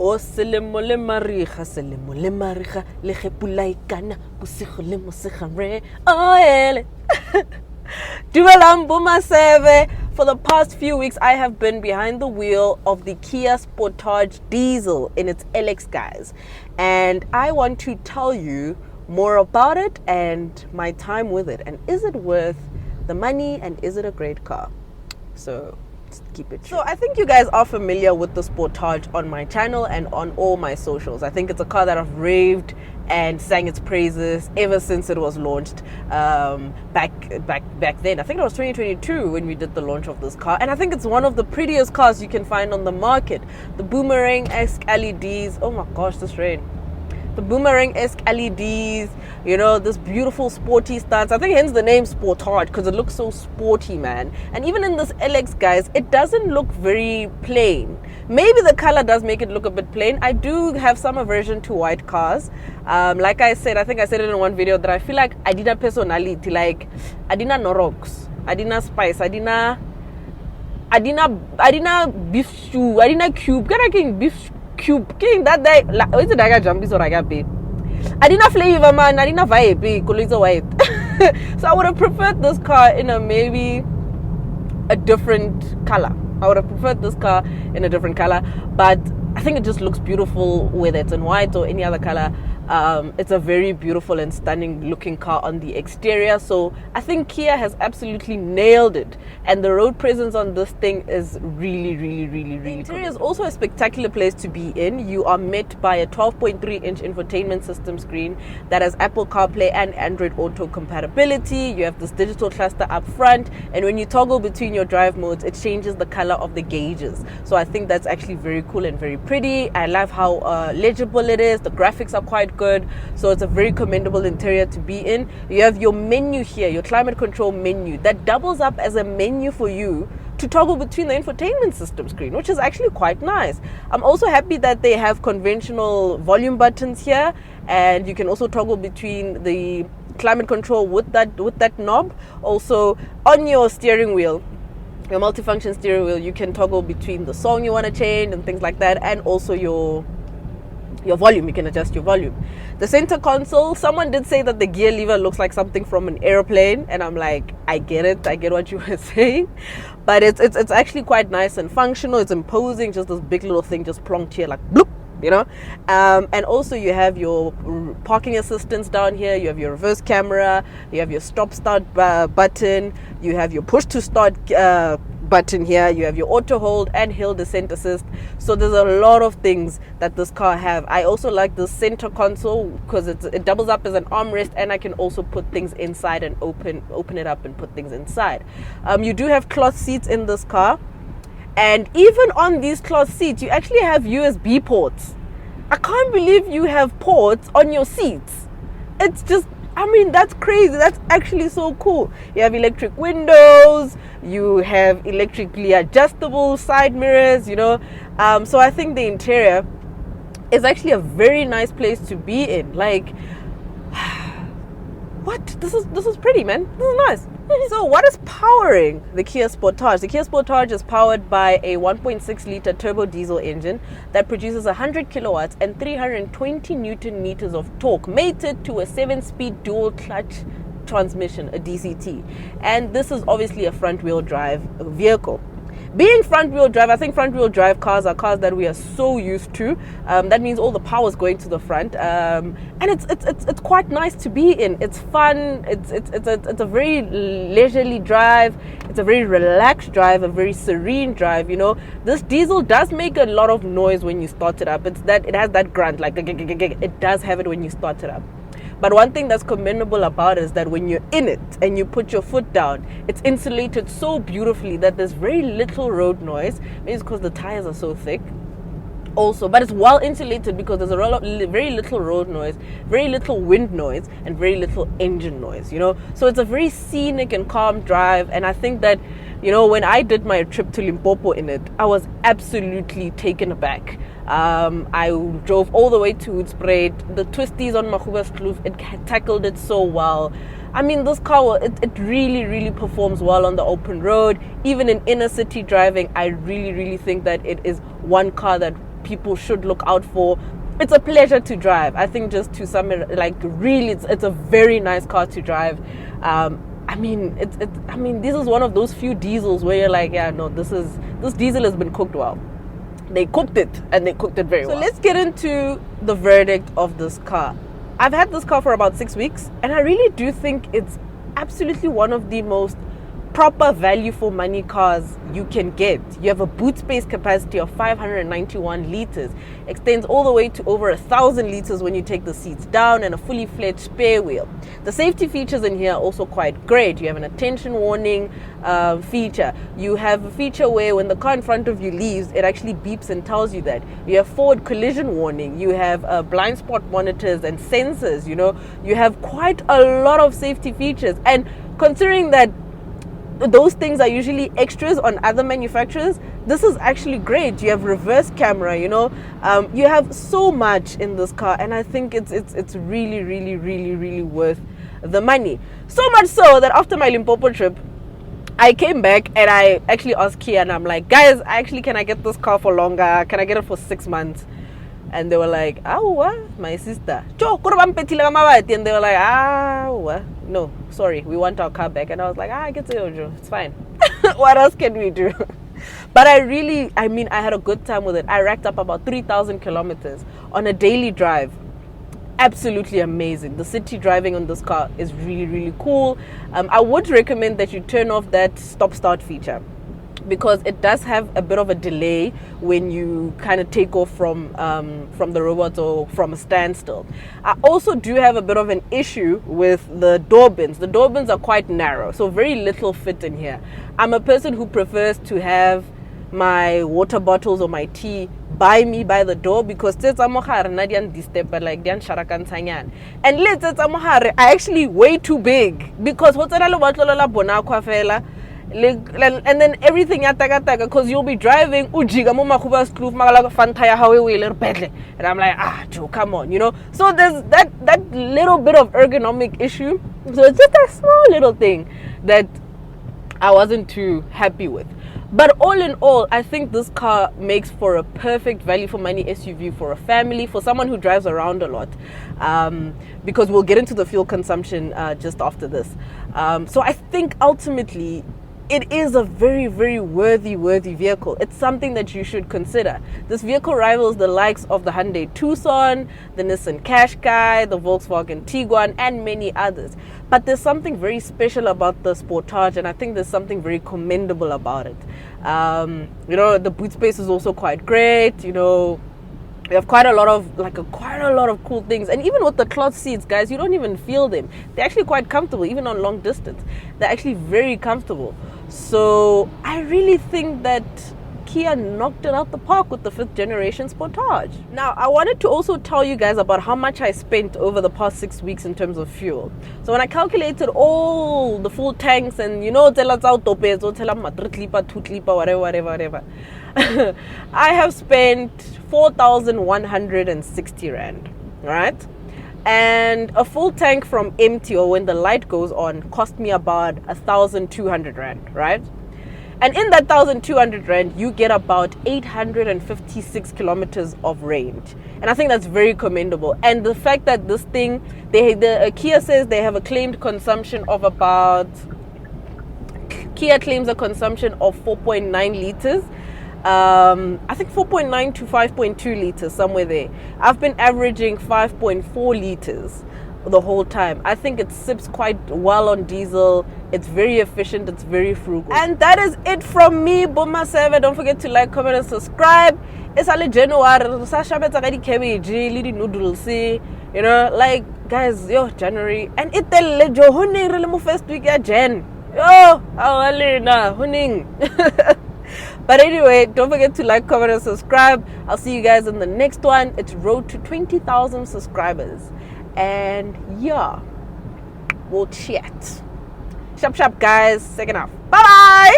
O selemo le mariga le ge pula e kana bosigo le mosegare. Oh ele. Dumelang Bomaseve. For the past few weeks, I have been behind the wheel of the KIA Sportage diesel in its LX, guys. And I want to tell you more about it and my time with it. And is it worth the money, and is it a great car? So keep it. So I think you guys are familiar with the Sportage on my channel and on all my socials. I think it's a car that I've raved and sang its praises ever since it was launched back then. I think it was 2022 when we did the launch of this car, and I think it's one of the prettiest cars you can find on the market. The boomerang-esque LEDs. Oh my gosh, this rain. The boomerang-esque LEDs, you know, this beautiful sporty stance. I think hence the name Sportage, because it looks so sporty, man. And even in this LX, guys, it doesn't look very plain. Maybe the color does make it look a bit plain. I do have some aversion to white cars. Like I said, I think I said it in one video that I feel like I did a personality, like I did not Norox, I did not spice, I did not beef stew, I did not cube, get a beef cube king that day. It's a dagger jumpy so I got bit. I didn't flavor, man. I didn't vibe. White. So I would have preferred this car in a maybe a different color. I would have preferred this car in a different color, but I think it just looks beautiful whether it's in white or any other color. It's a very beautiful and stunning looking car on the exterior. So I think Kia has absolutely nailed it, and the road presence on this thing is really the interior is also a spectacular place to be in. You are met by a 12.3-inch infotainment system screen that has Apple CarPlay and Android Auto compatibility. You have this digital cluster up front, and when you toggle between your drive modes, it changes the color of the gauges. So I think that's actually very cool and very pretty. I love how legible it is. The graphics are quite good, so it's a very commendable interior to be in. You have your menu here, your climate control menu, that doubles up as a menu for you to toggle between the infotainment system screen, which is actually quite nice. I'm also happy that they have conventional volume buttons here, and you can also toggle between the climate control with that knob. Also on your steering wheel, your multifunction steering wheel, you can toggle between the song you want to change and things like that, and also your volume. You can adjust your volume. The center console, someone did say that the gear lever looks like something from an airplane, and I'm like, I get it, I get what you were saying, but it's actually quite nice and functional. It's imposing, just this big little thing just plonked here like bloop, you know. And also you have your parking assistance down here, you have your reverse camera, you have your stop start button, you have your push to start button here, you have your auto hold and hill descent assist. So there's a lot of things that this car have. I also like the center console because it doubles up as an armrest, and I can also put things inside and open it up and put things inside. You do have cloth seats in this car, and even on these cloth seats you actually have USB ports. I can't believe you have ports on your seats. It's just, I mean, that's crazy. That's actually so cool. You have electric windows, you have electrically adjustable side mirrors, you know. So I think the interior is actually a very nice place to be in. Like, what? This is pretty, man. This is nice. So what is powering the Kia Sportage? The Kia Sportage is powered by a 1.6-liter turbo diesel engine that produces 100 kilowatts and 320 newton meters of torque, mated to a 7-speed dual clutch transmission, a DCT. And this is obviously a front-wheel drive vehicle. Being front-wheel drive, I think front-wheel drive cars are cars that we are so used to. That means all the power is going to the front, and it's quite nice to be in. It's fun. It's a very leisurely drive. It's a very relaxed drive, a very serene drive. You know, this diesel does make a lot of noise when you start it up. It has that grunt, like it does have it when you start it up. But one thing that's commendable about it is that when you're in it and you put your foot down, it's insulated so beautifully that there's very little road noise. Maybe it's because the tires are so thick also, but it's well insulated because there's very little road noise, very little wind noise, and very little engine noise, you know. So it's a very scenic and calm drive, and I think that, you know, when I did my trip to Limpopo in it, I was absolutely taken aback. I drove all the way to Hoedspruit. The twisties on Mahuba's Kloof, it tackled it so well. I mean, this car, it really performs well on the open road. Even in inner city driving, I really think that it is one car that people should look out for. It's a pleasure to drive. I think just to sum it, like really, it's a very nice car to drive. I mean, this is one of those few diesels where you're like, yeah, no, this diesel has been cooked well. They cooked it, and they cooked it very well. So let's get into the verdict of this car. I've had this car for about 6 weeks, and I really do think it's absolutely one of the most proper value for money cars you can get. You have a boot space capacity of 591 liters, extends all the way to over 1,000 liters when you take the seats down, and a fully fledged spare wheel. The safety features in here are also quite great. You have an attention warning feature. You have a feature where when the car in front of you leaves, it actually beeps and tells you that. You have forward collision warning. You have blind spot monitors and sensors. You know, you have quite a lot of safety features, and considering that those things are usually extras on other manufacturers, this is actually great. You have reverse camera, you know, you have so much in this car, and I think it's really worth the money. So much so that after my Limpopo trip, I came back and I actually asked Kia, and I'm like, guys, can I get this car for longer? Can I get it for 6 months? And they were like, what? My sister. And they were like, no, sorry, we want our car back. And I was like, I get it, it's fine. What else can we do? But I had a good time with it. I racked up about 3,000 kilometers on a daily drive. Absolutely amazing. The city driving on this car is really cool. I would recommend that you turn off that stop-start feature, because it does have a bit of a delay when you kind of take off from the robots or from a standstill. I also do have a bit of an issue with the door bins. The door bins are quite narrow, so very little fit in here. I'm a person who prefers to have my water bottles or my tea by me by the door, because and I actually way too big, because and then everything because you'll be driving and I'm like, Joe, come on, you know. So there's that little bit of ergonomic issue. So it's just a small little thing that I wasn't too happy with. But all in all, I think this car makes for a perfect value for money SUV for a family, for someone who drives around a lot, because we'll get into the fuel consumption just after this. So I think ultimately it is a very worthy vehicle. It's something that you should consider. This vehicle rivals the likes of the Hyundai Tucson, the Nissan Qashqai, the Volkswagen Tiguan, and many others. But there's something very special about the Sportage, and I think there's something very commendable about it. You know, the boot space is also quite great. You know, we have quite a lot of cool things, and even with the cloth seats, guys, you don't even feel them. They're actually quite comfortable, even on long distance. They're actually very comfortable. So I really think that Kia knocked it out the park with the 5th generation Sportage. Now, I wanted to also tell you guys about how much I spent over the past 6 weeks in terms of fuel. So when I calculated all the full tanks, and you know, whatever, I have spent 4,160 rand, right? And a full tank from empty, or when the light goes on, cost me about 1,200 rand, right? And in that 1,200 rand, you get about 856 kilometers of range. And I think that's very commendable. And the fact that this thing, Kia says they have a claimed consumption of Kia claims a consumption of 4.9 liters. I think 4.9 to 5.2 liters, somewhere there. I've been averaging 5.4 liters the whole time. I think it sips quite well on diesel. It's very efficient, it's very frugal. And that is it from me, Boma 7. Don't forget to like, comment, and subscribe. It's only January, noodles, you know, like, guys, January. And it's the first week of Jan. But anyway, don't forget to like, comment, and subscribe. I'll see you guys in the next one. It's road to 20,000 subscribers. And yeah, we'll chat. Sharp, guys. Second half. Bye-bye.